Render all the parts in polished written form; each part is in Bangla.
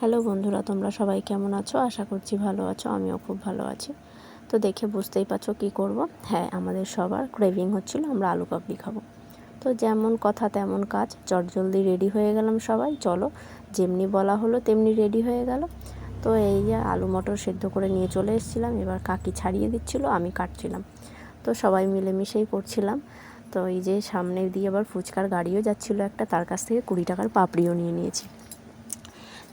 হ্যালো বন্ধুরা, তোমরা সবাই কেমন আছো? আশা করছি ভালো আছো। আমিও খুব ভালো আছি। তো দেখে বুঝতেই পারছো কী করব। হ্যাঁ, আমাদের সবার ক্রেভিং হচ্ছিল আমরা আলু কাবলি খাবো। তো যেমন কথা তেমন কাজ, চটজলদি রেডি হয়ে গেলাম সবাই। চলো, যেমনি বলা হলো তেমনি রেডি হয়ে গেল। তো এই যে আলু মটর সেদ্ধ করে নিয়ে চলে এসেছিলাম। এবার কাকি ছাড়িয়ে দিচ্ছিল, আমি কাটছিলাম। তো সবাই মিলেমিশেই করছিলাম। তো এই যে সামনে দিয়ে আবার ফুচকার গাড়িও যাচ্ছিলো একটা, তার কাছ থেকে 20 টাকার পাপড়িও নিয়ে নিয়েছি।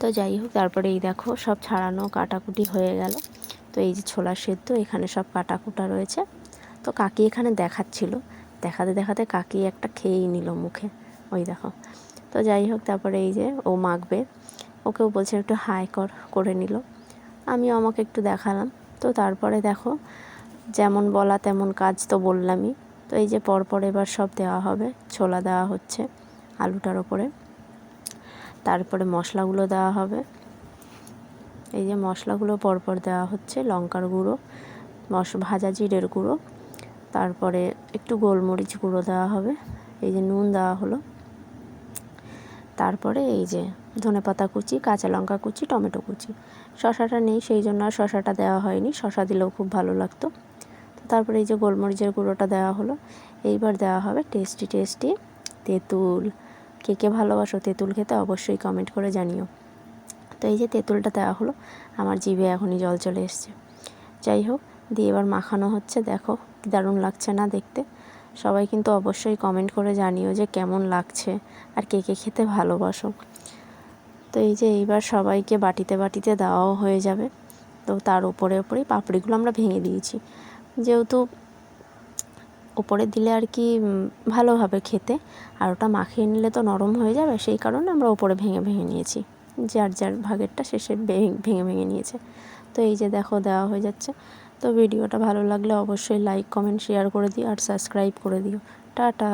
তো যাই হোক, তারপরে এই দেখো সব ছাড়ানো কাটাকুটি হয়ে গেল। তো এই যে ছোলা সেদ্ধ, এখানে সব কাটাকুটা রয়েছে। তো কাকি এখানে দেখাচ্ছিল, দেখাতে দেখাতে কাকি একটা খেয়েই নিল মুখে, ওই দেখো। তো যাই হোক, তারপরে এই যে ও মাখবে, ওকেও বলছে একটু হাই করে নিল, আমিও আমাকে একটু দেখালাম। তো তারপরে দেখো যেমন বলা তেমন কাজ, তো বললামই। তো এই যে পরপর এবার সব দেওয়া হবে, ছোলা দেওয়া হচ্ছে আলুটার ওপরে, তারপরে মশলাগুলো দেওয়া হবে। এই যে মশলাগুলো পরপর দেওয়া হচ্ছে, লঙ্কার গুঁড়ো, ভাজা জিরের গুঁড়ো, তারপরে একটু গোলমরিচ গুঁড়ো দেওয়া হবে, এই যে নুন দেওয়া হলো, তারপরে এই যে ধনেপাতা কুচি, কাঁচা লঙ্কা কুচি, টমেটো কুচি। শশাটা নেই সেই জন্য আর শশাটা দেওয়া হয়নি, শশা দিলেও খুব ভালো লাগতো। তো তারপরে এই যে গোলমরিচের গুঁড়োটা দেওয়া হলো। এইবার দেওয়া হবে টেস্টি টেস্টি তেঁতুল। কে কে ভালোবাসো তেঁতুল খেতে অবশ্যই কমেন্ট করে জানিও। তো এই যে তেঁতুলটা দেওয়া হলো, আমার জিভে এখনই জল চলে এসছে। যাই হোক, দিয়ে এবার মাখানো হচ্ছে। দেখো কি দারুণ লাগছে না দেখতে? সবাই কিন্তু অবশ্যই কমেন্ট করে জানিও যে কেমন লাগছে আর কে কে খেতে ভালোবাসো। তো এই যে এইবার সবাইকে বাটিতে বাটিতে দেওয়াও হয়ে যাবে। তো তার উপরেই পাপড়িগুলো আমরা ভেঙে দিয়েছি, যেহেতু ওপরে দিলে আর কি ভালো হবে খেতে, আর ওটা মাখিয়ে নিলে তো নরম হয়ে যাবে, সেই কারণে আমরা ওপরে ভেঙে ভেঙে নিয়েছি। যার যার ভাগেরটা শেষে ভেঙে ভেঙে নিয়েছে। তো এই যে দেখো দেওয়া হয়ে যাচ্ছে। তো ভিডিওটা ভালো লাগলে অবশ্যই লাইক কমেন্ট শেয়ার করে দিও আর সাবস্ক্রাইব করে দিও। টাটা।